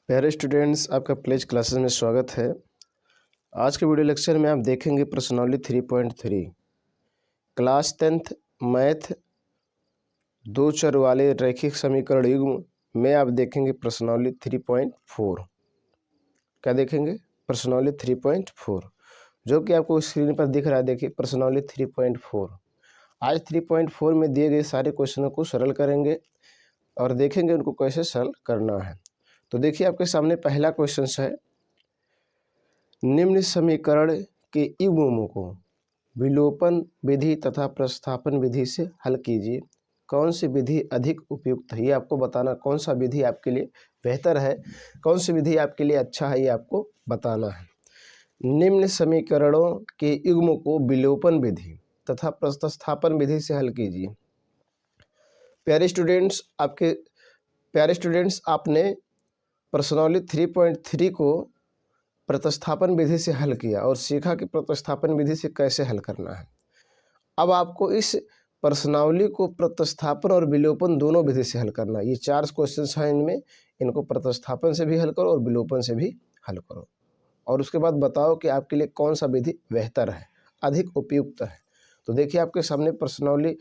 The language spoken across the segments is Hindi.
प्यारे स्टूडेंट्स, आपका प्लेज क्लासेस में स्वागत है। आज के वीडियो लेक्चर में आप देखेंगे प्रश्नावली 3.3 क्लास 10th मैथ दो चर वाले रैखिक समीकरण युग्म में आप देखेंगे प्रश्नावली 3.4। क्या देखेंगे? प्रश्नावली 3.4, जो कि आपको स्क्रीन पर दिख रहा है। देखिए प्रश्नावली 3.4। आज 3.4 में दिए गए सारे क्वेश्चनों को सरल करेंगे और देखेंगे उनको कैसे सरल करना है। तो देखिए आपके सामने पहला क्वेश्चन है, निम्न समीकरण के युग्मों को विलोपन विधि तथा प्रतिस्थापन विधि से हल कीजिए। कौन सी विधि अधिक उपयुक्त है, ये आपको बताना। कौन सा विधि आपके लिए बेहतर है, कौन सी विधि आपके लिए अच्छा है, ये आपको बताना है। निम्न समीकरणों के युग्मों को विलोपन विधि तथा प्रतिस्थापन विधि से हल कीजिए। प्यारे स्टूडेंट्स, आपने प्रश्नावली 3.3 को प्रतिस्थापन विधि से हल किया और सीखा कि प्रतिस्थापन विधि से कैसे हल करना है। अब आपको इस प्रश्नावली को प्रतिस्थापन और विलोपन दोनों विधि से हल करना है। ये 4 क्वेश्चंस हैं, इनमें इनको प्रतिस्थापन से भी हल करो और विलोपन से भी हल करो, और उसके बाद बताओ कि आपके लिए कौन सा विधि बेहतर है, अधिक उपयुक्त है। तो देखिए आपके सामने प्रश्नावली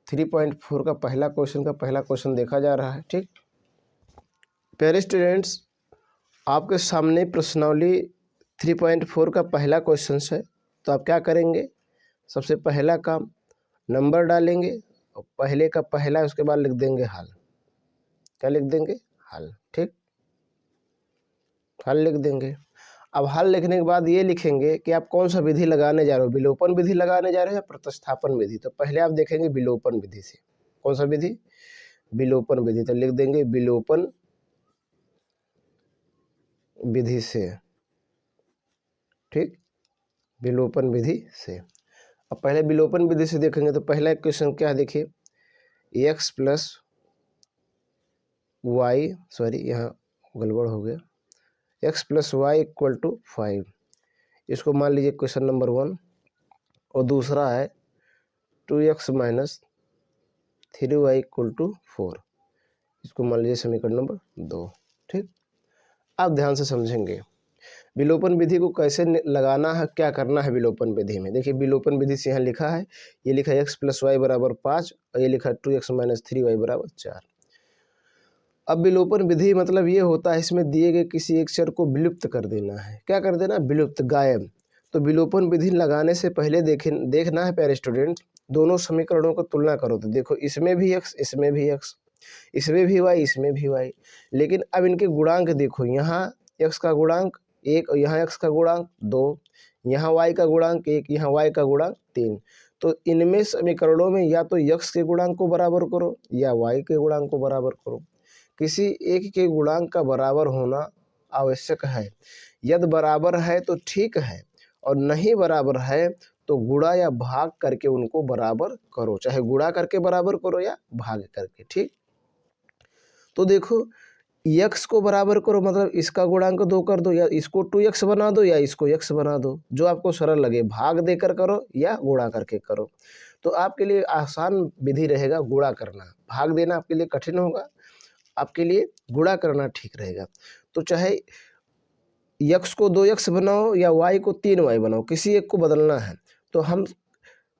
3.4 का पहला क्वेश्चन देखा जा रहा है। ठीक, प्यारे स्टूडेंट्स, आपके सामने प्रश्नावली 3.4 का पहला क्वेश्चन है। तो आप क्या करेंगे? सबसे पहला काम, नंबर डालेंगे और पहले का पहला, उसके बाद लिख देंगे हल। क्या लिख देंगे? हल। ठीक, हल लिख देंगे। अब हल लिखने के बाद ये लिखेंगे कि आप कौन सा विधि लगाने जा रहे हो, विलोपन विधि लगाने जा रहे हो या प्रतिस्थापन विधि। तो पहले आप देखेंगे विलोपन विधि से। कौन सा विधि? विलोपन विधि। तो लिख देंगे विलोपन विधि से। ठीक, विलोपन विधि से। अब पहले विलोपन विधि से देखेंगे तो पहला क्वेश्चन क्या है, देखिए x प्लस वाई, सॉरी यहाँ गड़बड़ हो गया, x plus y equal to 5। इसको मान लीजिए क्वेश्चन नंबर 1। और दूसरा है 2x minus 3y equal to 4। इसको मान लीजिए समीकरण नंबर 2। ठीक, आप ध्यान से समझेंगे विलोपन विधि को कैसे लगाना है, क्या करना है विलोपन विधि में। देखिए विलोपन विधि से यहाँ लिखा है, ये लिखा है x प्लस वाई बराबर 5 और ये लिखा है 2x माइनस 3y बराबर 4। अब विलोपन विधि मतलब ये होता है, इसमें दिए गए किसी एक चर को विलुप्त कर देना है। क्या कर देना? विलुप्त, गायब। तो विलोपन विधि लगाने से पहले देखना है प्यारे स्टूडेंट, दोनों समीकरणों को तुलना करो। तो देखो इसमें भी x, इसमें भी x, इसमें भी y, इसमें भी y। लेकिन अब इनके गुणांक देखो, यहाँ x का गुणांक 1 और यहाँ x का गुणांक 2, यहाँ y का गुणांक 1, यहाँ y का गुणांक 3। तो इनमें समीकरणों में या तो x के गुणांक को बराबर करो या y के गुणांक को बराबर करो। किसी एक के गुणांक का बराबर होना आवश्यक है। यदि बराबर है तो ठीक है, और नहीं बराबर है तो गुणा या भाग करके उनको बराबर करो। चाहे गुणा करके बराबर करो या भाग करके। ठीक, तो देखो x को बराबर करो मतलब इसका गुणांक 2 कर दो, या इसको 2x बना दो या इसको x बना दो, जो आपको सरल लगे। भाग देकर करो या गुणा करके करो। तो आपके लिए आसान विधि रहेगा गुणा करना। भाग देना आपके लिए कठिन होगा, आपके लिए गुणा करना ठीक रहेगा। तो चाहे x को 2x बनाओ या y को 3y बनाओ, किसी एक को बदलना है। तो हम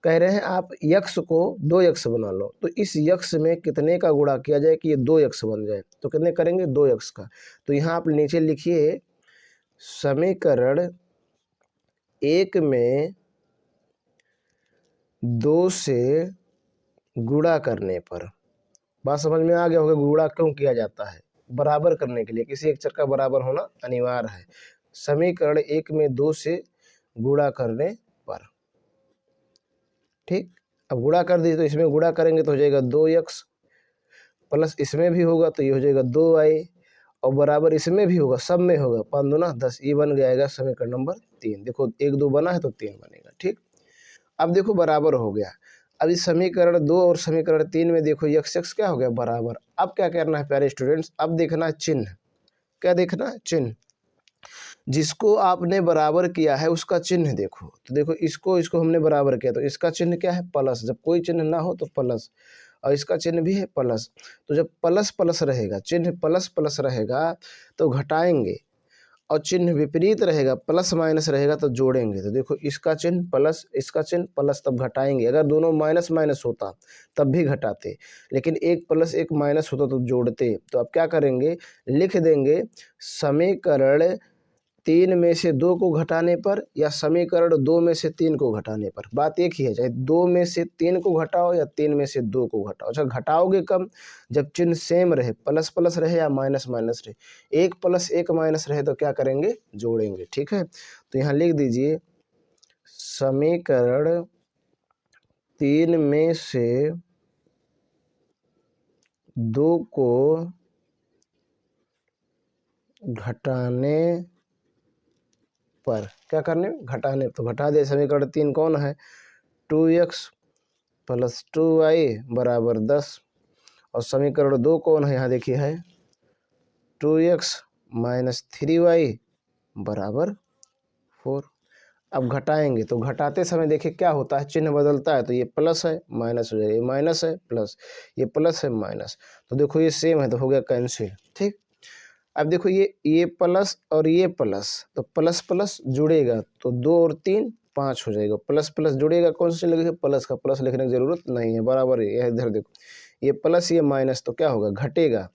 कह रहे हैं आप x को 2x बना लो। तो इस x में कितने का गुणा किया जाए कि ये 2x बन जाए। तो कितने करेंगे? 2x का। तो यहाँ आप नीचे लिखिए समीकरण 1 में 2 से गुणा करने पर। बात समझ में आ गया होगा गुणा क्यों किया जाता है? बराबर करने के लिए, किसी एक चर का बराबर होना अनिवार्य है। समीकरण 1 में 2 से गुणा करने पर। ठीक, अब गुणा कर दीजिए तो इसमें गुणा करेंगे तो हो जाएगा 2x, प्लस इसमें भी होगा तो ये हो जाएगा 2y, और बराबर इसमें भी होगा, सब में होगा, 5 दूना 10। ये बन जाएगा समीकरण नंबर 3। देखो 1 2 बना है तो 3 बनेगा। ठीक, अब देखो बराबर हो गया। अब इस समीकरण 2 और समीकरण 3 में देखो x क्या हो गया? बराबर। अब क्या करना है प्यारे स्टूडेंट्स? अब देखना है चिन्ह। क्या देखना है? चिन्ह। जिसको आपने बराबर किया है उसका चिन्ह देखो। तो देखो इसको हमने बराबर किया तो इसका चिन्ह क्या है? प्लस। जब कोई चिन्ह ना हो तो प्लस, और इसका चिन्ह भी है प्लस। तो जब प्लस प्लस रहेगा, चिन्ह प्लस प्लस रहेगा तो घटाएंगे, और चिन्ह विपरीत रहेगा, प्लस माइनस रहेगा तो जोड़ेंगे। तो देखो इसका चिन्ह प्लस, इसका चिन्ह प्लस, तब घटाएंगे। अगर दोनों माइनस माइनस होता तब भी घटाते, लेकिन एक प्लस एक माइनस होता तो जोड़ते। तो अब क्या करेंगे, लिख देंगे समीकरण 3 में से 2 को घटाने पर या समीकरण 2 में से 3 को घटाने पर। बात एक ही है, चाहे 2 में से 3 को घटाओ या 3 में से 2 को घटाओ। अच्छा, घटाओगे कब, जब चिन्ह सेम रहे, प्लस प्लस रहे या माइनस माइनस रहे। एक प्लस एक माइनस रहे तो क्या करेंगे, जोड़ेंगे। ठीक है, तो यहाँ लिख दीजिए समीकरण 3 में से 2 को घटाने पर, क्या करने, घटाने। तो घटा दे, समीकरण 3 कौन है, 2x प्लस 2y बराबर 10, और समीकरण 2 कौन है, यहाँ देखिए है 2x माइनस 3y बराबर 4। अब घटाएंगे, तो घटाते समय देखिए क्या होता है, चिन्ह बदलता है। तो ये प्लस है माइनस हो जाएगा, ये माइनस है प्लस, ये प्लस है माइनस। तो देखो ये सेम है तो हो गया कैंसिल। ठीक, अब देखो ये प्लस और ये प्लस, तो प्लस प्लस जुड़ेगा तो 2 और 3 5 हो जाएगा। प्लस प्लस जुड़ेगा, कौन सा चिन्ह लगेगा, प्लस का। प्लस लिखने की जरूरत नहीं है, बराबर है। इधर देखो ये प्लस ये माइनस, तो क्या होगा, घटेगा।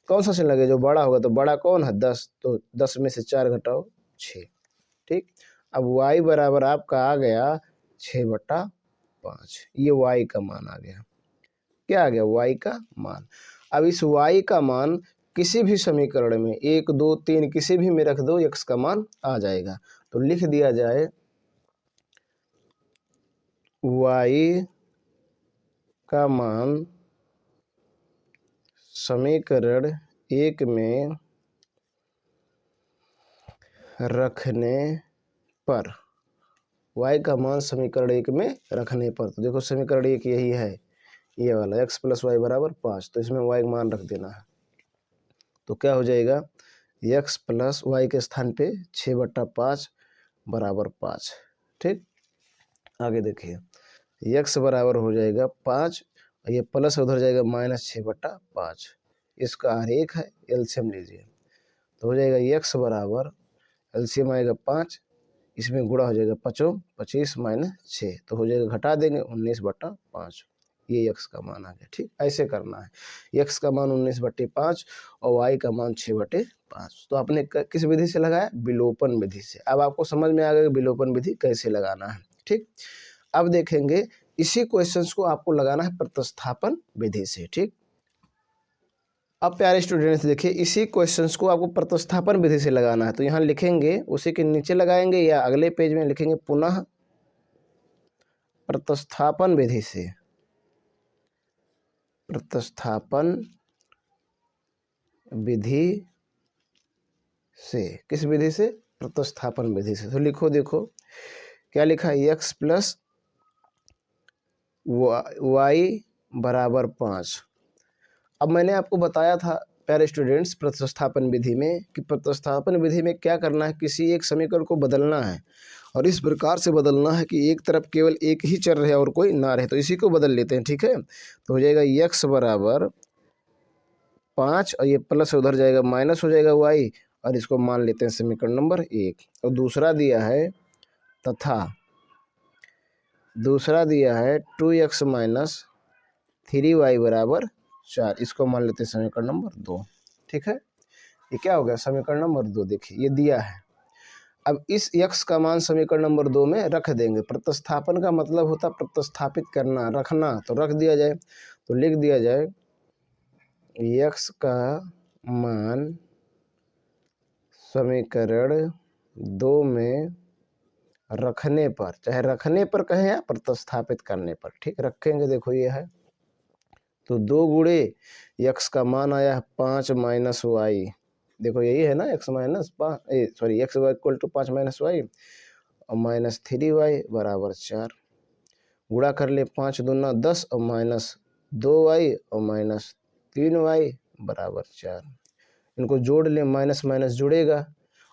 कौन सा चिन्ह लगेगा, जो बड़ा होगा। तो बड़ा कौन है, 10, तो 10 में से 4 घटाओ 6। ठीक, अब y बराबर आपका आ गया 6/5। ये y का मान आ गया। क्या आ गया, y का मान। अब इस y का मान किसी भी समीकरण में 1 2 3 किसी भी में रख दो, x का मान आ जाएगा। तो लिख दिया जाए y का मान समीकरण 1 में रखने पर, y का मान समीकरण 1 में रखने पर। तो देखो समीकरण 1 यही है, ये वाला x प्लस वाई बराबर 5। तो इसमें y का मान रख देना है। तो क्या हो जाएगा, x प्लस वाई के स्थान पे 6/5 बराबर 5। ठीक, आगे देखिए x बराबर हो जाएगा 5, और ये प्लस उधर जाएगा माइनस 6/5। इसका आरेख है, एलसीएम लीजिए। तो हो जाएगा x बराबर, एलसीएम आएगा 5, इसमें गुणा हो जाएगा 5 25 माइनस 6, तो हो जाएगा, घटा देंगे 19/5। ये x का मान आ गया। ठीक, ऐसे करना है, x का मान 19/5 और y का मान 6/5। तो आपने किस विधि से लगाया, विलोपन विधि से। अब आपको समझ में आ गया कि विलोपन विधि कैसे लगाना है। ठीक, अब देखेंगे इसी क्वेश्चंस को आपको लगाना है प्रतिस्थापन विधि से। ठीक, अब प्यारे स्टूडेंट्स देखिए, इसी क्वेश्चंस को आपको प्रतिस्थापन विधि से लगाना है। तो यहाँ लिखेंगे, उसी के नीचे लगाएंगे या अगले पेज में लिखेंगे, पुनः प्रतिस्थापन विधि से, प्रतिस्थापन विधि से। किस विधि से, प्रतिस्थापन विधि से। तो लिखो, देखो क्या लिखा है, x प्लस वाई बराबर 5। अब मैंने आपको बताया था प्यारे स्टूडेंट्स प्रतिस्थापन विधि में कि प्रतिस्थापन विधि में क्या करना है, किसी एक समीकरण को बदलना है, और इस प्रकार से बदलना है कि एक तरफ केवल एक ही चर रहे और कोई ना रहे। तो इसी को बदल लेते हैं। ठीक है, तो हो जाएगा x बराबर 5, और ये प्लस उधर जाएगा माइनस हो जाएगा y, और इसको मान लेते हैं समीकरण नंबर 1। और दूसरा दिया है, तथा दूसरा दिया है 2x माइनस 3y बराबर 4, इसको मान लेते हैं समीकरण नंबर 2। ठीक है, ये क्या हो गया, समीकरण नंबर 2। देखिए ये दिया है। अब इस x का मान समीकरण नंबर 2 में रख देंगे। प्रतिस्थापन का मतलब होता है प्रतिस्थापित करना, रखना। तो रख दिया जाए, तो लिख दिया जाए x का मान समीकरण 2 में रखने पर, चाहे रखने पर कहें या प्रतिस्थापित करने पर। ठीक, रखेंगे, देखो ये है, तो 2 गुणे x का मान आया है 5 माइनस वाई। देखो यही है ना, x minus x equal to 5 minus y, और माइनस 3y बराबर 4। गुणा कर ले, 5 दूना 10, और माइनस 2y और माइनस 3y बराबर 4। इनको जोड़ ले, माइनस माइनस जुड़ेगा,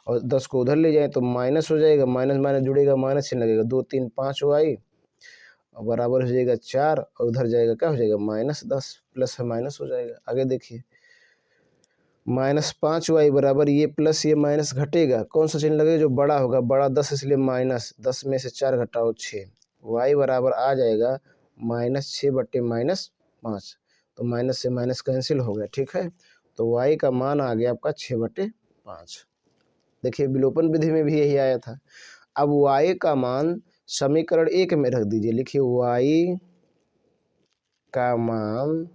और 10 को उधर ले जाए तो माइनस हो जाएगा, माइनस माइनस जुड़ेगा, माइनस चिन्ह लगेगा, 2 3 5y और बराबर हो जाएगा 4 और उधर जाएगा क्या हो जाएगा -10, प्लस है माइनस हो जाएगा। आगे देखिए -5y बराबर ये प्लस ये माइनस घटेगा, कौन सा चिन्ह लगेगा जो बड़ा होगा, बड़ा 10 इसलिए -10 में से 4 घटाओ 6, y बराबर आ जाएगा -6 बट्टे -5, तो माइनस से माइनस कैंसिल हो गया। ठीक है, तो y का मान आ गया आपका 6/5। देखिए विलोपन विधि में भी यही आया था। अब y का मान समीकरण 1 में रख दीजिए, लिखिए y का मान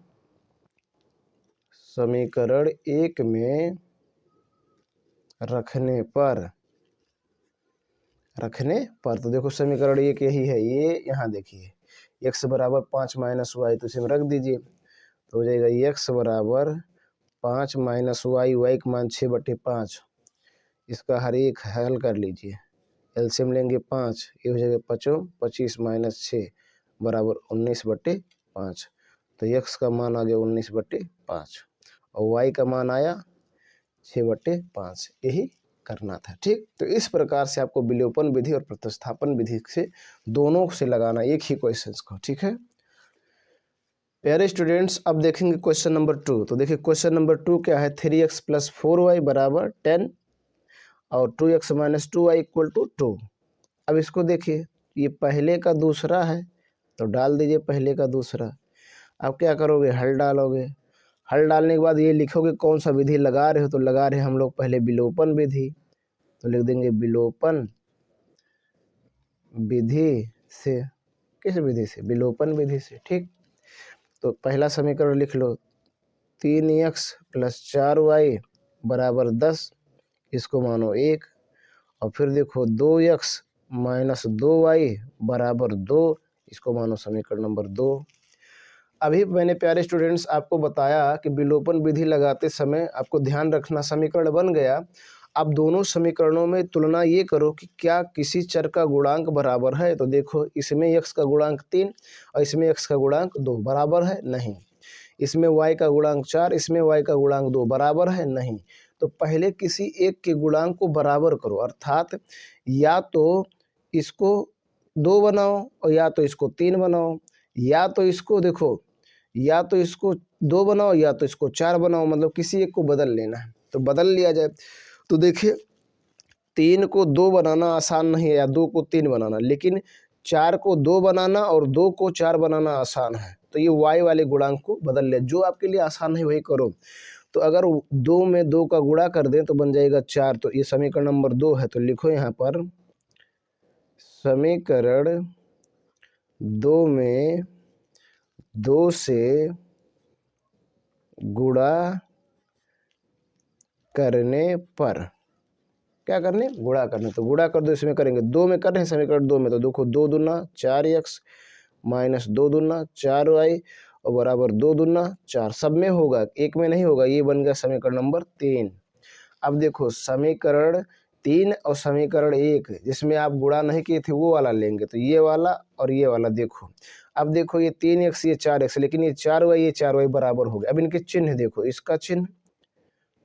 समीकरण 1 में रखने पर तो देखो समीकरण 1 यही है, ये यहाँ देखिए x बराबर 5 माइनस वाई, तो इसे में रख दीजिए तो हो जाएगा x बराबर 5 माइनस वाई, वाई का मान 6/5। इसका हर एक हल कर लीजिए, एलसीएम लेंगे 5, ये हो जाएगा 25 माइनस 6 बराबर 19/5, तो x का मान आ गया 19/5 और y का मान आया 6/5। यही करना था। ठीक, तो इस प्रकार से आपको विलोपन विधि और प्रतिस्थापन विधि से दोनों से लगाना एक ही क्वेश्चन को। ठीक है प्यारे स्टूडेंट्स, अब देखेंगे क्वेश्चन नंबर 2। तो देखिए क्वेश्चन नंबर 2 क्या है, 3x + 4y बराबर 10 और 2x - 2y = 2। अब इसको देखिए, ये पहले का दूसरा है तो डाल दीजिए पहले का दूसरा। अब क्या करोगे, हल डालोगे, हल डालने के बाद ये लिखोगे कौन सा विधि लगा रहे हो, तो लगा रहे हम लोग पहले विलोपन विधि, तो लिख देंगे विलोपन विधि से। किस विधि से, विलोपन विधि से। ठीक, तो पहला समीकरण लिख लो, 3x + 4y बराबर 10, इसको मानो 1, और फिर देखो 2x - 2y बराबर 2, इसको मानो समीकरण नंबर 2। अभी मैंने प्यारे स्टूडेंट्स आपको बताया कि विलोपन विधि लगाते समय आपको ध्यान रखना, समीकरण बन गया, अब दोनों समीकरणों में तुलना ये करो कि क्या किसी चर का गुणांक बराबर है। तो देखो इसमें x का गुणांक 3 और इसमें x का गुणांक 2 बराबर है, नहीं। इसमें y का गुणांक 4, इसमें y का गुणांक 2 बराबर है, नहीं। तो पहले किसी एक के गुणांक को बराबर करो, अर्थात या तो इसको 2 बनाओ और या तो इसको 3 बनाओ, या तो इसको देखो या तो इसको 2 बनाओ या तो इसको 4 बनाओ, मतलब किसी एक को बदल लेना है, तो बदल लिया जाए। तो देखिए 3 को 2 बनाना आसान नहीं है या 2 को 3 बनाना, लेकिन 4 को 2 बनाना और 2 को 4 बनाना आसान है। तो ये y वाले गुणांक को बदल ले, जो आपके लिए आसान है वही करो। तो अगर 2 में 2 का गुणा कर दें तो बन जाएगा 4, तो ये समीकरण नंबर 2 है। तो लिखो यहाँ पर समीकरण 2 में 2 से गुणा करने पर, क्या करने, गुणा करने, तो गुणा कर दो, इसमें करेंगे 2 में कर रहे हैं समीकरण 2 में, तो देखो 2 दूना 4x - 2 दूना 4y और बराबर 2 दूना 4, सब में होगा, एक में नहीं होगा, ये बन गया समीकरण नंबर 3। अब देखो समीकरण 3 और समीकरण 1 जिसमें आप गुणा नहीं किए थे वो वाला लेंगे, तो ये वाला और ये वाला देखो। अब देखो ये 3x ये 4x, लेकिन ये 4y बराबर हो गए। अब इनके चिन्ह देखो, इसका चिन्ह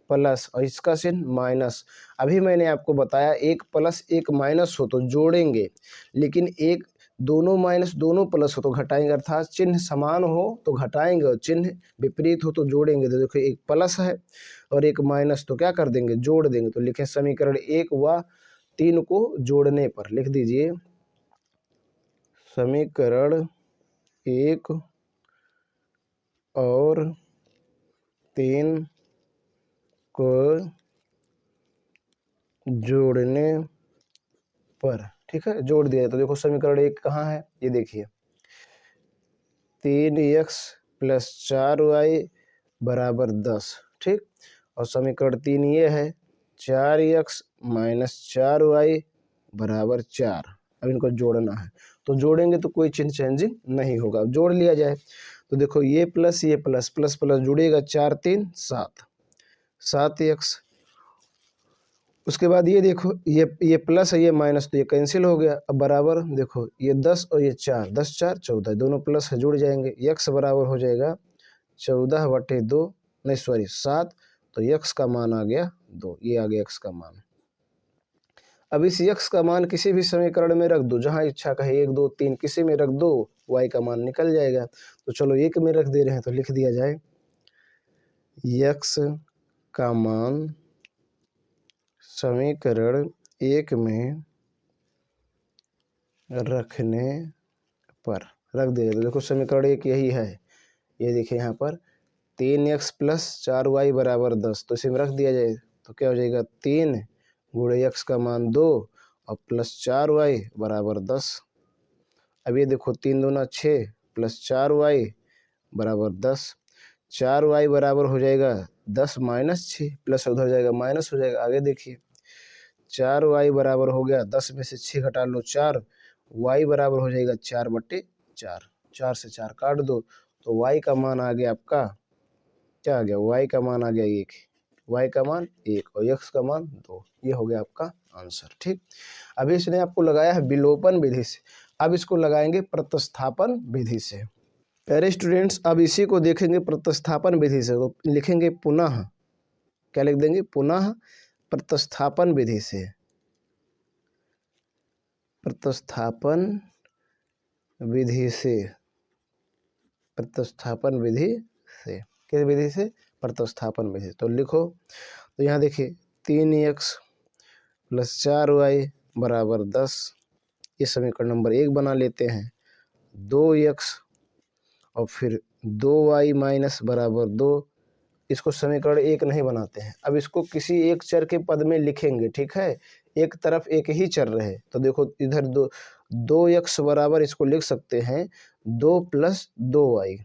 प्लस और इसका चिन्ह माइनस। अभी मैंने आपको बताया एक प्लस एक माइनस हो तो जोड़ेंगे, लेकिन एक दोनों माइनस दोनों प्लस हो तो घटाएंगे, अर्थात चिन्ह समान हो तो घटाएंगे और चिन्ह विपरीत हो तो जोड़ेंगे। तो देखो एक प्लस है और एक माइनस, तो क्या कर देंगे, जोड़ देंगे। तो लिखें समीकरण 1 व 3 को जोड़ने पर, लिख दीजिए समीकरण 1 और 3 को जोड़ने पर। ठीक है, जोड़ दिया। तो देखो समीकरण 1 कहाँ है, ये देखिए 3x + 4y बराबर 10। ठीक, और समीकरण 3 ये है 4x - 4y बराबर 4। अब इनको जोड़ना है, तो जोड़ेंगे तो कोई चिन्ह चेंजिंग नहीं होगा। अब जोड़ लिया जाए, तो देखो ये प्लस ये प्लस प्लस प्लस जुड़ेगा, 4 3 7, 7x। उसके बाद ये देखो ये प्लस है ये माइनस, तो ये कैंसिल हो गया। अब बराबर देखो ये 10 और ये 4, 10 4 14, दोनों प्लस है जुड़ जाएंगे। x बराबर हो जाएगा 14/2, नहीं सॉरी 7, तो x का मान आ गया 2, ये आ गया x का मान। अब इस x का मान किसी भी समीकरण में रख दो, जहाँ इच्छा कहे 1 2 3 किसी में रख दो, y का मान निकल जाएगा। तो चलो एक में रख दे रहे हैं तो लिख दिया जाए x का मान समीकरण 1 में रखने पर रख दिया जाए। तो देखो समीकरण 1 यही है, ये देखिए यहाँ पर 3x + 4y = 10, तो इसे में रख दिया जाए तो क्या हो जाएगा 3 गुणे x का मान 2 और +4y = 10। अब ये देखो 3 दूना 6 + 4y = 10, 4y बराबर हो जाएगा 10 - 6, प्लस उधर जाएगा माइनस हो जाएगा। आगे देखिए 4y बराबर हो गया 10 में से 6 घटा लो 4, y बराबर हो जाएगा 4/4, 4 से 4 काट दो तो y का मान आ गया आपका, क्या आ गया, y का मान आ गया 1, y का मान 1 और x का मान 2। ये हो गया आपका आंसर। ठीक, अभी इसने आपको लगाया है विलोपन विधि से, अब इसको लगाएंगे प्रतिस्थापन विधि से। प्यारे स्टूडेंट्स, अब इसी को देखेंगे प्रतिस्थापन विधि से, तो लिखेंगे पुनः, क्या लिख देंगे, पुनः प्रतिस्थापन विधि से, प्रतिस्थापन विधि से, प्रतिस्थापन विधि से, किस विधि से, प्रतिस्थापन विधि। तो लिखो, तो यहाँ देखिए 3x + 4y = 10, ये समीकरण नंबर 1 बना लेते हैं। 2x और फिर 2y - 2, इसको समीकरण 1 नहीं बनाते हैं, अब इसको किसी एक चर के पद में लिखेंगे। ठीक है, एक तरफ एक ही चर रहे, तो देखो इधर 2x बराबर इसको लिख सकते हैं 2 + 2y,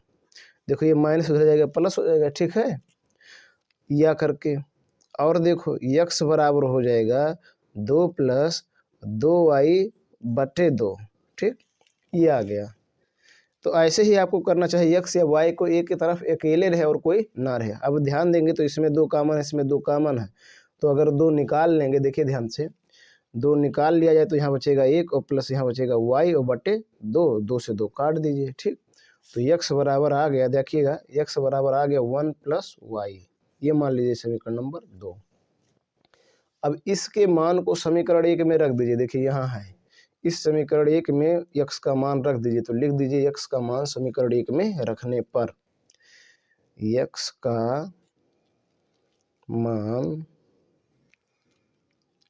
देखो ये माइनस उधर जाएगा प्लस हो जाएगा। ठीक है, या करके, और देखो x बराबर हो जाएगा 2 + 2y/2। ठीक, ये आ गया। तो ऐसे ही आपको करना चाहिए, x या y को एक की तरफ अकेले रहे और कोई ना रहे। अब ध्यान देंगे तो इसमें 2 कॉमन है, इसमें 2 कॉमन है, तो अगर 2 निकाल लेंगे, देखिए ध्यान से 2 निकाल लिया जाए तो यहाँ बचेगा 1 और प्लस यहाँ बचेगा y और बटे 2, 2 से 2 काट दीजिए। ठीक, तो x बराबर आ गया, देखिएगा x बराबर आ गया 1 + y, ये मान लीजिए समीकरण नंबर 2। अब इसके मान को समीकरण 1 में रख दीजिए, देखिए यहाँ है, इस समीकरण 1 में x का मान रख दीजिए, तो लिख दीजिए x का मान समीकरण 1 में रखने पर x का मान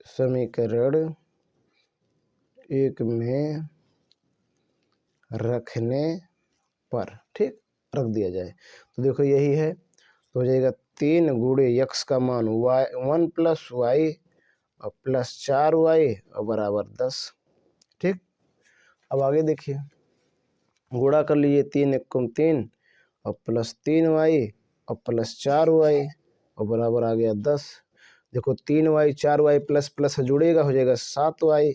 समीकरण 1 में रखने पर, ठीक, रख दिया जाए। तो देखो यही है, तो हो जाएगा 3 गुणे x का मान 1 + y और +4y और = 10। ठीक, अब आगे देखिए, गुणा कर लीजिए 3 × 3 और +3y और +4y और बराबर आ गया 10। देखो 3y 4y प्लस प्लस जुड़ेगा, हो जाएगा 7y,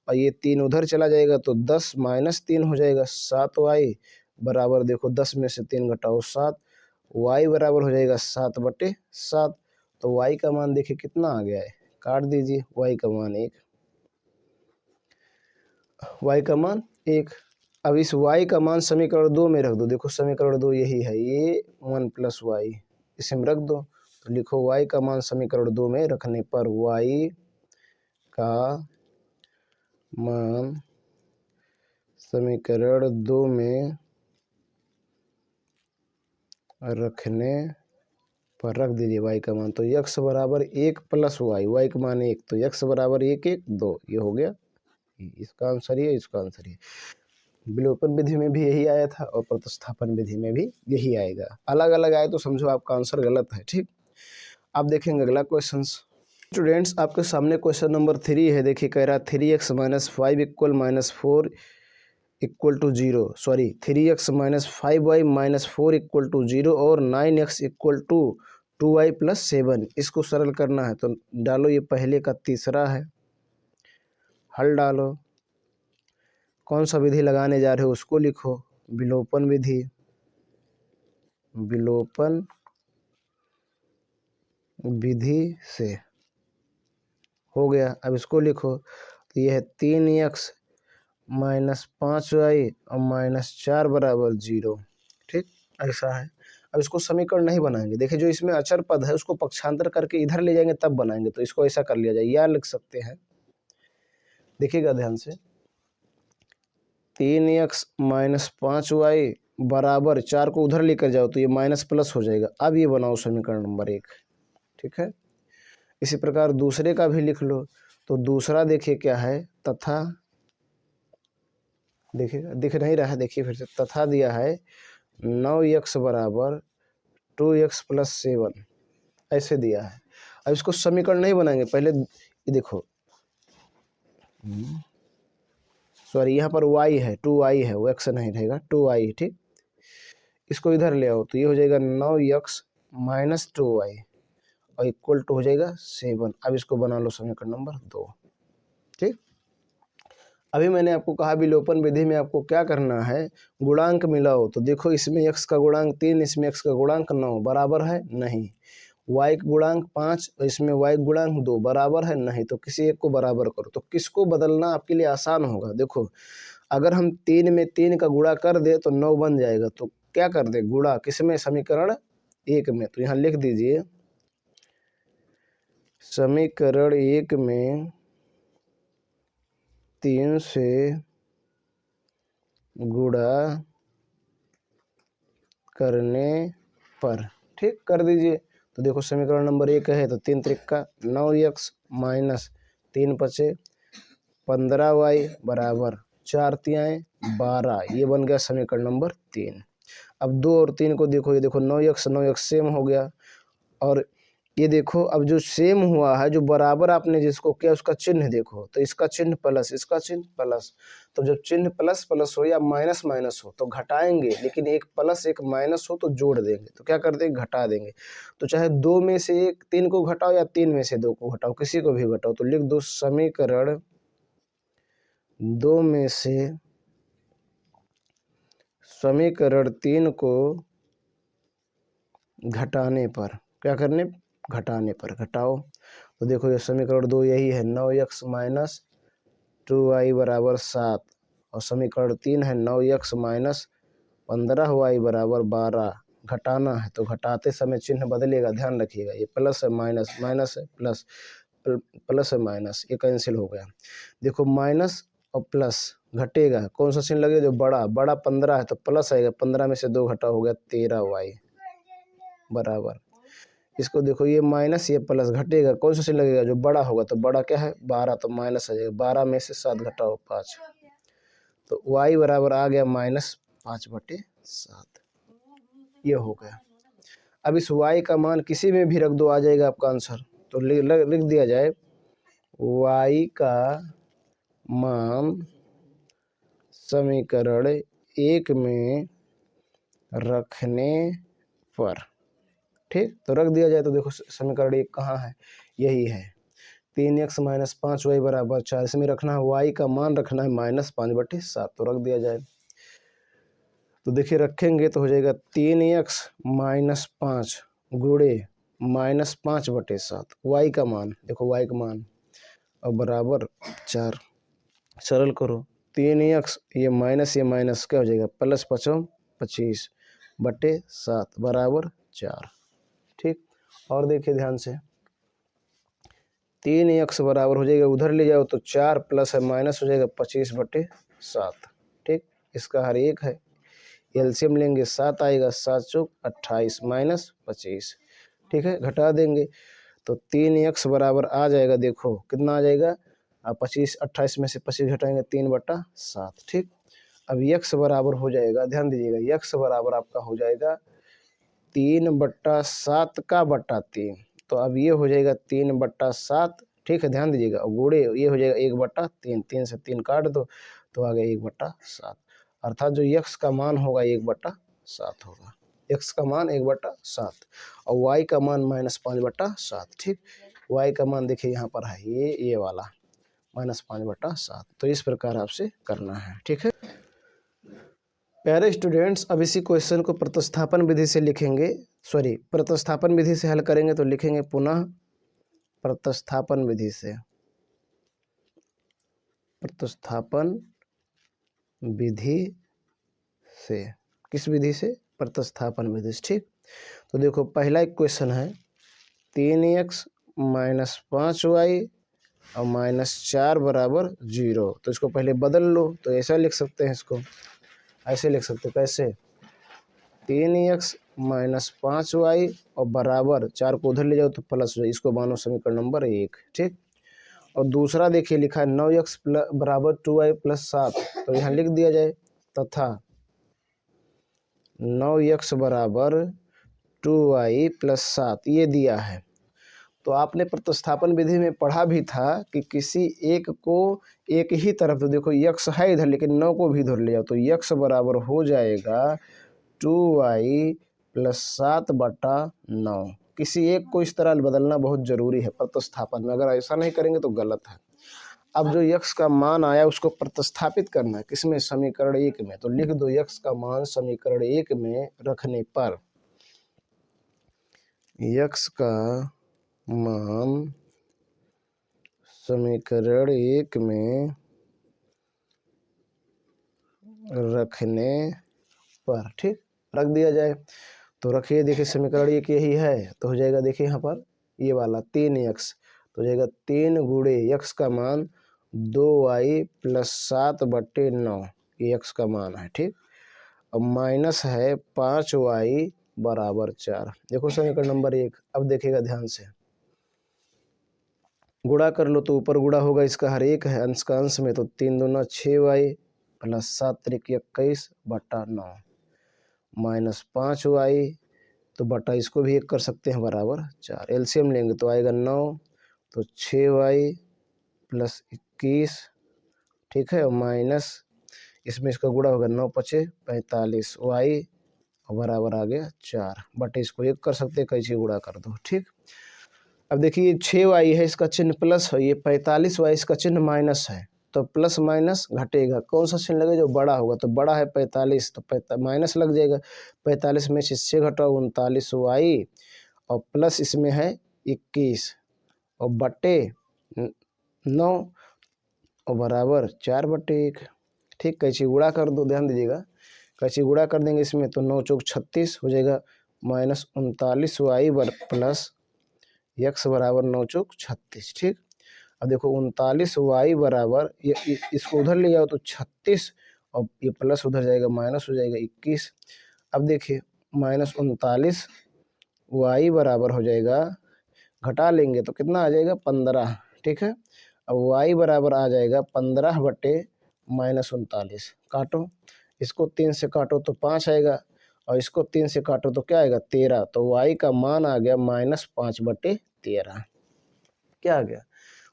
और ये 3 उधर चला जाएगा तो 10 - 3 हो जाएगा 7y बराबर, देखो 10 में से 3 घटाओ 7, y बराबर हो जाएगा 7/7। तो y का मान देखिए कितना आ गया है, काट दीजिए, y का मान 1, y का मान 1। अब इस y का मान समीकरण 2 में रख दो, देखो समीकरण 2 यही है, ये 1 + y, इसे में रख दो, तो लिखो y का मान समीकरण 2 में रखने पर y का मान समीकरण 2 में रखने पर रख दीजिए y का मान, तो x बराबर 1 + y, y का मान 1, तो x बराबर 1 1 2, ये हो गया, इसका आंसर ही है, इसका आंसर ही। विलोपन विधि में भी यही आया था और प्रतिस्थापन विधि में भी यही आएगा, अलग अलग आए तो समझो आपका आंसर गलत है। ठीक, आप देखेंगे अगला क्वेश्चन। स्टूडेंट्स, आपके सामने क्वेश्चन नंबर 3 है, देखिए कह रहा 3x - 5 = -4 = 0, सॉरी 3x - 5y - 4 = 0 और 9x = 2y + 7, इसको सरल करना है। तो डालो, ये पहले का तीसरा है, हल डालो, कौन सा विधि लगाने जा रहे हो उसको लिखो, विलोपन विधि, विलोपन विधि से हो गया। अब इसको लिखो, तो यह है 3x - 5y और -4 = 0। ठीक, ऐसा है। अब इसको समीकरण नहीं बनाएंगे, देखिए जो इसमें अचर पद है उसको पक्षांतर करके इधर ले जाएंगे तब बनाएंगे, तो इसको ऐसा कर लिया जाए, या लिख सकते हैं देखिएगा ध्यान से, 3x माइनस 5y बराबर 4 को उधर लेकर जाओ तो ये माइनस प्लस हो जाएगा। अब ये बनाओ समीकरण नंबर 1, ठीक है। इसी प्रकार दूसरे का भी लिख लो। तो दूसरा देखिए क्या है, तथा, देखिएगा दिख नहीं रहा है, देखिए फिर से, तथा दिया है 9x बराबर 2x प्लस 7, ऐसे दिया है। अब इसको समीकरण नहीं बनाएंगे, पहले ये देखो, सॉरी यहाँ पर y है, 2y है, वो x नहीं रहेगा, 2y, ठीक। इसको इधर ले आओ तो ये हो जाएगा 9x माइनस 2y और इक्वल टू हो जाएगा 7। अब इसको बना लो समीकरण नंबर 2, ठीक। अभी मैंने आपको कहा विलोपन विधि में आपको क्या करना है, गुणांक मिलाओ। तो देखो इसमें x का गुणांक 3, इसमें x का गुणांक 9, बराबर है नहीं। y का गुणांक 5, इसमें y का गुणांक 2, बराबर है नहीं। तो किसी एक को बराबर करो। तो किसको बदलना आपके लिए आसान होगा, देखो अगर हम 3 में 3 का गुणा कर दे तो 9 बन जाएगा। तो क्या कर दे, गुणा किसमें, समीकरण 1 में। तो यहाँ लिख दीजिए समीकरण 1 में 3 से गुणा करने पर, ठीक, कर दीजिए। तो देखो समीकरण नंबर 1 है तो 3 त्रिका 9x माइनस 3 पचे 15y बराबर 4 तियाएँ 12, ये बन गया समीकरण नंबर 3। अब 2 और 3 को देखो, ये देखो 9x सेम हो गया। और ये देखो अब जो सेम हुआ है, जो बराबर आपने जिसको किया उसका चिन्ह देखो, तो इसका चिन्ह प्लस, इसका चिन्ह प्लस। तो जब चिन्ह प्लस प्लस हो या माइनस माइनस हो तो घटाएंगे, लेकिन एक प्लस एक माइनस हो तो जोड़ देंगे। तो क्या करते हैं, घटा देंगे। तो चाहे 2 में से 3 को घटाओ या 3 में से 2 को घटाओ, किसी को भी घटाओ। तो लिख दो समीकरण 2 में से समीकरण 3 को घटाने पर, क्या करने, घटाने पर, घटाओ। तो देखो ये समीकरण 2 यही है, 9x माइनस 2y बराबर 7, और समीकरण 3 है 9x माइनस 15y बराबर 12। घटाना है तो घटाते समय चिन्ह बदलेगा, ध्यान रखिएगा। ये प्लस है माइनस, माइनस है प्लस, प्लस है माइनस, ये कैंसिल हो गया। देखो माइनस और प्लस घटेगा, कौन सा चिन्ह लगेगा, जो बड़ा, बड़ा 15 है तो प्लस आएगा, 15 में से 2 घटा हो गया 13y बराबर। इसको देखो ये माइनस ये प्लस घटेगा, कौन सा चिन्ह लगेगा, जो बड़ा होगा। तो बड़ा क्या है 12, तो माइनस आ जाएगा, 12 में से 7 घटाओ 5, तो y बराबर आ गया माइनस 5/7, ये हो गया। अब इस y का मान किसी में भी रख दो, आ जाएगा आपका आंसर। तो लिख दिया जाए y का मान समीकरण 1 में रखने पर, ठीक। तो रख दिया जाए तो देखो समीकरण 1 कहाँ है, यही है, 3x माइनस 5y बराबर 4। इसमें रखना है y का मान, रखना है माइनस 5/7। तो रख दिया जाए तो देखिए रखेंगे तो हो जाएगा 3x माइनस 5 गुणे माइनस 5/7, y का मान, देखो y का मान, और बराबर 4। सरल करो, 3x ये माइनस क्या हो जाएगा, प्लस 5 25/7 बराबर 4, ठीक। और देखिए ध्यान से, 3x बराबर हो जाएगा, उधर ले जाओ तो 4 प्लस है माइनस हो जाएगा 25/7, ठीक। इसका हर एक है, एलसीएम लेंगे 7 आएगा, 7 चौक 28 माइनस 25, ठीक है। घटा देंगे तो 3x बराबर आ जाएगा, देखो कितना आ जाएगा, 25 28 में से 25 घटाएंगे 3/7, ठीक। अब x बराबर हो जाएगा, ध्यान दीजिएगा, x बराबर आपका हो जाएगा 3/7 का बट्टा 3। तो अब ये हो जाएगा 3/7, ठीक है, ध्यान दीजिएगा। और गुणे ये हो जाएगा 1/3, 3 से 3 काट दो तो आ गया 1/7, अर्थात जो x का मान होगा 1/7 होगा, x का मान 1/7 और y का मान -5/7, ठीक। y का मान देखिए यहाँ पर है, ये वाला -5/7। तो इस प्रकार आपसे करना है, ठीक है प्यारे स्टूडेंट्स। अब इसी क्वेश्चन को प्रतिस्थापन विधि से लिखेंगे, सॉरी प्रतिस्थापन विधि से हल करेंगे। तो लिखेंगे पुनः प्रतिस्थापन विधि से, प्रतिस्थापन विधि से, किस विधि से, प्रतिस्थापन विधि से, ठीक। तो देखो पहला एक क्वेश्चन है 3x माइनस 5y और -4 बराबर 0। तो इसको पहले बदल लो, तो ऐसा लिख सकते हैं, इसको ऐसे लिख सकते हैं, कैसे 3x - 5y और बराबर 4 को उधर ले जाओ तो प्लस हो जाए, इसको मानो समीकरण नंबर 1। ठीक। और दूसरा देखिए लिखा है 9x बराबर 2y + 7, तो यहाँ लिख दिया जाए तथा 9x बराबर 2y + 7 ये दिया है। तो आपने प्रतिस्थापन विधि में पढ़ा भी था कि किसी एक को एक ही तरफ, तो देखो x है इधर लेकिन 9 को भी इधर ले जाओ, तो x बराबर हो जाएगा 2y + 7/9। किसी एक को इस तरह बदलना बहुत ज़रूरी है प्रतिस्थापन में, अगर ऐसा नहीं करेंगे तो गलत है। अब जो x का मान आया उसको प्रतिस्थापित करना है किसमें, समीकरण 1 में। तो लिख दो x का मान समीकरण 1 में रखने पर x का मान समीकरण 1 में रखने पर, ठीक, रख दिया जाए। तो रखिए, देखिए समीकरण 1 यही है, तो हो जाएगा देखिए यहाँ पर ये वाला 3x, तो हो जाएगा 3 गुणे x का मान 2y + 7/9, ये x का मान है। ठीक। अब माइनस है 5y बराबर 4। देखो समीकरण नंबर 1, अब देखिएगा ध्यान से, गुणा कर लो तो ऊपर गुणा होगा, इसका हर एक है अंश का अंश में, तो 3 दूना 6y + 7 त्रिक 21/9 -5y, तो बटा इसको भी 1 कर सकते हैं बराबर 4। एलसीएम लेंगे तो आएगा 9, तो 6y + 21, ठीक है, और माइनस इसमें इसका गुणा होगा 9 × 5 = 45 y और बराबर आ गया 4, बटे इसको 1 कर सकते हैं, कैसे गुणा कर दो। ठीक। अब देखिए 6y है, इसका चिन्ह प्लस है, ये 45y इसका चिन्ह माइनस है, तो प्लस माइनस घटेगा, कौन सा चिन्ह लगेगा, जो बड़ा होगा, तो बड़ा है 45, तो माइनस लग जाएगा। 45 में से 6 घटाओ 39y और प्लस इसमें है 21 और बटे 9 और बराबर 4/1। ठीक, कैसे गुणा कर दो, ध्यान दीजिएगा, कैसे गुणा कर देंगे इसमें, तो 9 चौक 36 हो जाएगा -39y प्लस x बराबर 9 चौक 36। ठीक। अब देखो 39y बराबर, ये इसको उधर ले जाओ तो 36 और ये प्लस उधर जाएगा माइनस हो जाएगा 21। अब देखिए -39y बराबर हो जाएगा, घटा लेंगे तो कितना आ जाएगा 15। ठीक है। अब y बराबर आ जाएगा 15/-39, काटो, इसको 3 से काटो तो 5 आएगा और इसको 3 से काटो तो क्या आएगा 13, तो y का मान आ गया -5/13। क्या आ गया,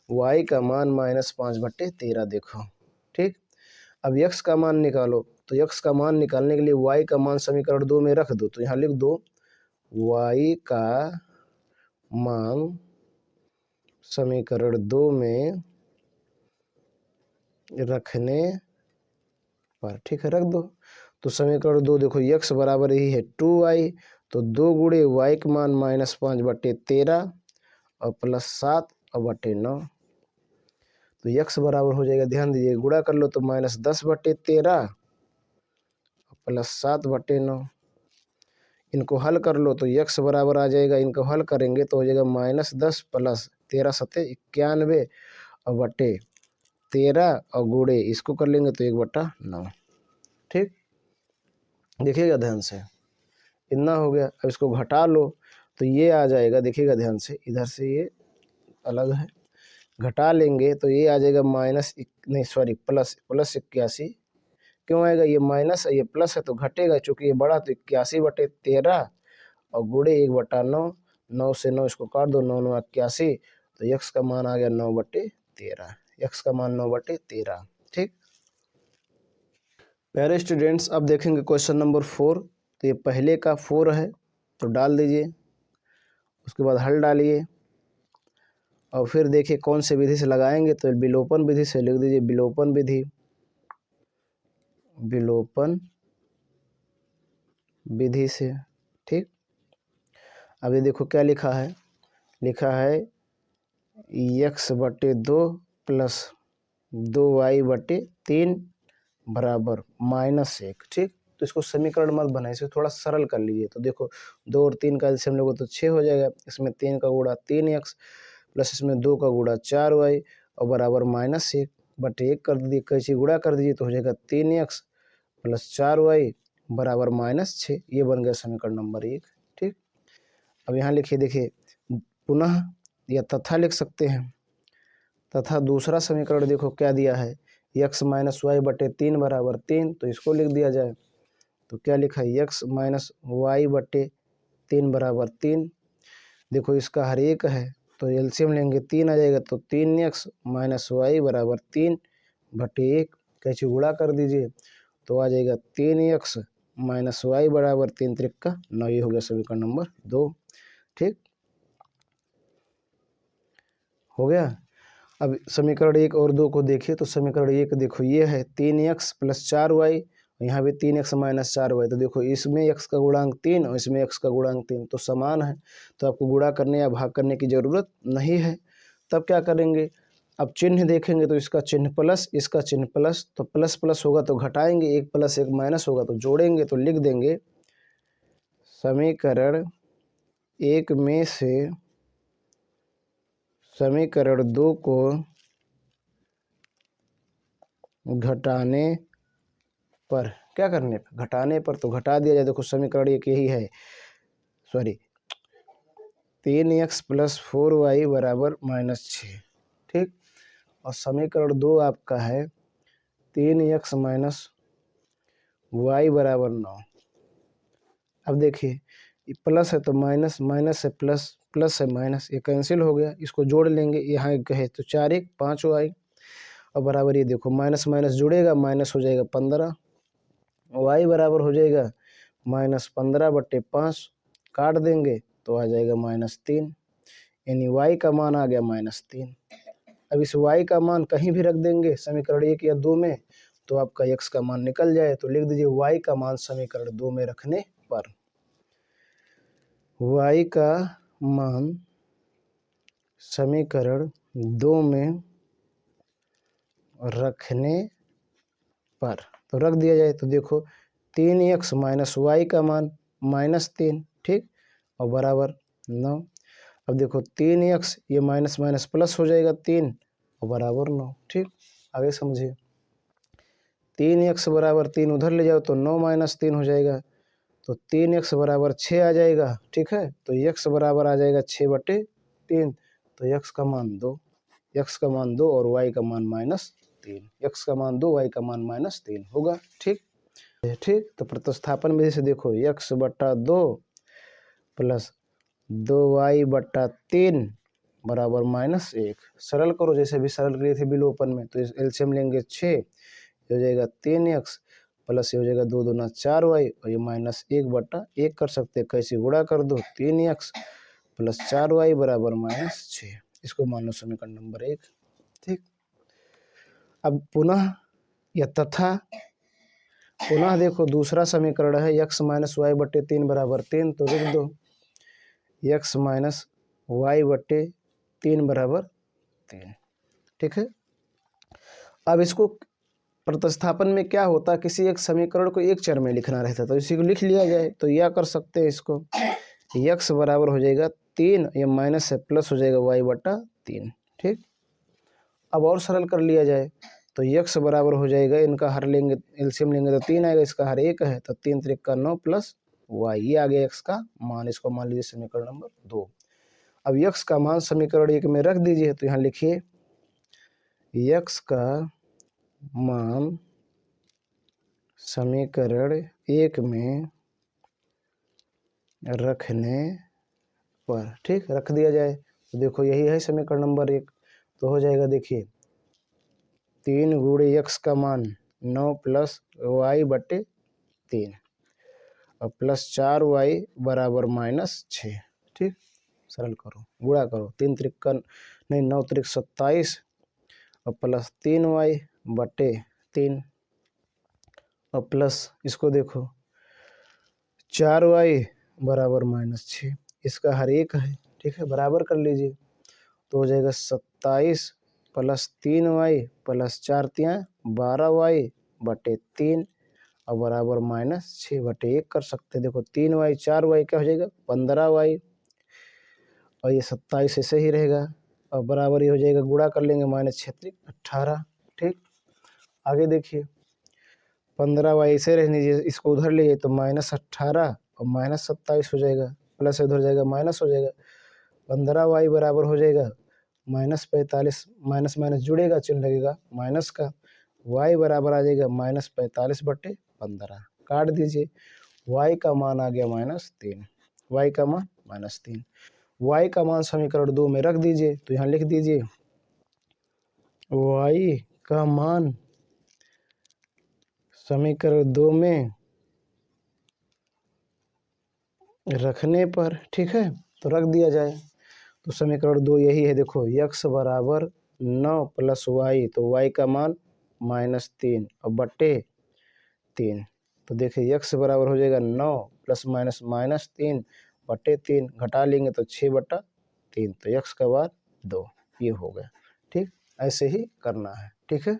y का मान -5/13। देखो। ठीक। अब x का मान निकालो, तो x का मान निकालने के लिए y का मान समीकरण 2 में रख दो, तो यहाँ लिख दो y का मान समीकरण 2 में रखने पर, ठीक है, रख दो। तो समीकरण 2 देखो x बराबर यही है 2y, तो 2 गुणे y का मान -5/13 और +7 और बटे 9, तो x बराबर हो जाएगा, ध्यान दीजिए, गुणा कर लो तो -10/13 +7/9, इनको हल कर लो तो x बराबर आ जाएगा, इनको हल करेंगे तो हो जाएगा -10 + 13 × 7 = 91 और बटे 13 और गुणे इसको कर लेंगे तो 1/9। ठीक। देखिएगा ध्यान से, इतना हो गया। अब इसको घटा लो तो ये आ जाएगा, देखिएगा ध्यान से, इधर से ये अलग है, घटा लेंगे तो ये आ जाएगा +81। क्यों आएगा, ये माइनस है ये प्लस है तो घटेगा, चूंकि ये बड़ा, तो 81/13 और गुणे 1/9, 9 से 9 इसको काट दो, 9 9 81, तो x का मान आ गया 9/13, x का मान 9/13। ठीक। प्यारे स्टूडेंट्स, अब देखेंगे क्वेश्चन नंबर 4। तो ये पहले का 4 है, तो डाल दीजिए, उसके बाद हल डालिए और फिर देखिए कौन से विधि से लगाएंगे, तो विलोपन विधि से लिख दीजिए, विलोपन विधि, विलोपन विधि से। ठीक। अब ये देखो क्या लिखा है, लिखा है x/2 + 2y/3 बराबर -1। ठीक। तो इसको समीकरण मत बनाए, इसे थोड़ा सरल कर लीजिए। तो देखो 2 और 3 का एलसीएम लोगे तो 6 हो जाएगा, इसमें 3 का गुणा 3x प्लस इसमें 2 का गुणा 4y और बराबर -1 बटे 1 कर दीजिए, कैसे गुणा कर दीजिए तो हो जाएगा 3x प्लस 4y बराबर -6। ये बन गया समीकरण नंबर 1। ठीक, अब यहाँ लिखिए, देखिए पुनः या तथा लिख सकते हैं। तथा दूसरा समीकरण देखो क्या दिया है, x माइनस वाई बटे 3 बराबर 3, तो इसको लिख दिया जाए। तो क्या लिखा है, x माइनस वाई बटे 3 बराबर 3। देखो इसका हर एक है तो एलसीएम लेंगे 3 आ जाएगा, तो 3x माइनस वाई बराबर 3 बटे 1, कैसे गुणा कर दीजिए तो आ जाएगा 3x माइनस वाई बराबर 3 त्रिक 9। ये हो गया समीकरण नंबर 2। ठीक हो गया। अब समीकरण 1 और 2 को देखिए, तो समीकरण 1 देखो ये है 3x प्लस 4y, यहाँ भी 3x माइनस 4y, तो देखो इसमें x का गुणांक 3 और इसमें x का गुणांक 3 तो समान है, तो आपको गुणा करने या भाग करने की ज़रूरत नहीं है। तब क्या करेंगे, अब चिन्ह देखेंगे तो इसका चिन्ह प्लस, इसका चिन्ह प्लस, तो प्लस प्लस होगा तो घटाएंगे, 1 प्लस 1 माइनस होगा तो जोड़ेंगे, तो लिख देंगे समीकरण 1 में से समीकरण 2 को घटाने पर, क्या करने पर, घटाने पर, तो घटा दिया जाए। देखो समीकरण 1 यही है, सॉरी 3x प्लस 4y बराबर -6। ठीक, और समीकरण 2 आपका है 3x माइनस वाई बराबर 9। अब देखिए ये प्लस है तो माइनस, माइनस है प्लस, प्लस है माइनस, ये कैंसिल हो गया, इसको जोड़ लेंगे, यहाँ एक है तो 4 1 5y और बराबर ये देखो माइनस माइनस जुड़ेगा, माइनस हो जाएगा 15, y बराबर हो जाएगा -15 बटे 5, काट देंगे तो आ जाएगा -3, यानी y का मान आ गया -3। अब इस y का मान कहीं भी रख देंगे समीकरण 1 या 2 में तो आपका x का मान निकल जाए, तो लिख दीजिए y का मान समीकरण 2 में रखने पर, y का मान समीकरण 2 में रखने पर, तो रख दिया जाए। तो देखो 3x माइनस वाई का मान -3, ठीक, और बराबर 9। अब देखो 3x ये माइनस माइनस प्लस हो जाएगा 3 और बराबर 9। ठीक, आगे समझिए, 3x बराबर 3 उधर ले जाओ तो 9 माइनस 3 हो जाएगा, तो 3x बराबर 6 आ जाएगा। ठीक है, तो x बराबर आ जाएगा 6 बटे 3, तो x का मान 2, x का मान 2 और y का मान -3, x का मान 2, y का मान -3 होगा। ठीक, ठीक, तो प्रतिस्थापन विधि से देखो x बटा 2 प्लस 2y बटा 3 बराबर -1। सरल करो, जैसे भी सरल किए थे विलोपन में, तो एलसीएम लेंगे 6, ये हो जाएगा 3x प्लस ये हो जाएगा 2 दूना 4y और ये -1 बटा 1 कर सकते हैं, कैसे गुणा कर दो 3x प्लस 4y बराबर -6, इसको मान लो समीकरण नंबर 1। ठीक, अब पुनः या तथा पुनः देखो दूसरा समीकरण है x माइनस वाई बटे 3 बराबर 3, तो लिख दो x माइनस वाई बटे 3 बराबर 3। ठीक है, अब इसको प्रतिस्थापन में क्या होता है, किसी एक समीकरण को एक चर में लिखना रहता है, तो इसी को लिख लिया जाए, तो यह कर सकते हैं इसको, x बराबर हो जाएगा 3, ये माइनस से प्लस हो जाएगा y बटा 3। ठीक, अब और सरल कर लिया जाए, तो x बराबर हो जाएगा, इनका हर लेंगे, एलसीएम लेंगे तो 3 आएगा, इसका हर 1 है, तो 3 त्रिक 9 प्लस y, ये आ गया x का मान, इसको मान लीजिए समीकरण नंबर 2। अब x का मान समीकरण 1 में रख दीजिए, तो यहाँ लिखिए x का मान समीकरण 1 में रखने पर, ठीक, रख दिया जाए, तो देखो यही है समीकरण नंबर 1, तो हो जाएगा, देखिए 3 गुणे x का मान 9 प्लस y बटे 3 और प्लस 4y बराबर -6। ठीक, सरल करो, गुणा करो, 3 त्रिक नहीं 9 त्रिक 27 और प्लस 3y बटे 3 और प्लस इसको देखो 4y बराबर -6, इसका हर एक है। ठीक है, बराबर कर लीजिए, तो हो जाएगा 27 प्लस 3y प्लस 4 3 12y बटे 3 और बराबर -6 बटे 1 कर सकते हैं। देखो 3y 4y क्या हो जाएगा 15y और ये 27 ऐसे ही रहेगा। और बराबर ये हो जाएगा, गुणा कर लेंगे -6×18। ठीक, आगे देखिए 15y ऐसे रहने दीजिए, इसको उधर ले जाइए तो -18 और -27 हो जाएगा, प्लस उधर जाएगा माइनस हो जाएगा। 15y बराबर हो जाएगा -45, माइनस माइनस जुड़ेगा, चिन्ह लगेगा माइनस का। y बराबर आ जाएगा -45/15, काट दीजिए। y का मान आ गया -3, y का मान -3। y का मान समीकरण 2 में रख दीजिए, तो यहाँ लिख दीजिए y का मान समीकरण 2 में रखने पर, ठीक है, तो रख दिया जाए। तो समीकरण 2 यही है, देखो x बराबर 9 प्लस y, तो y का मान -3 और बट्टे 3। तो देखिए x बराबर हो जाएगा 9 प्लस माइनस -3 बट्टे 3, घटा लेंगे तो 6/3, तो x का मान 2, ये हो गया। ठीक, ऐसे ही करना है। ठीक है।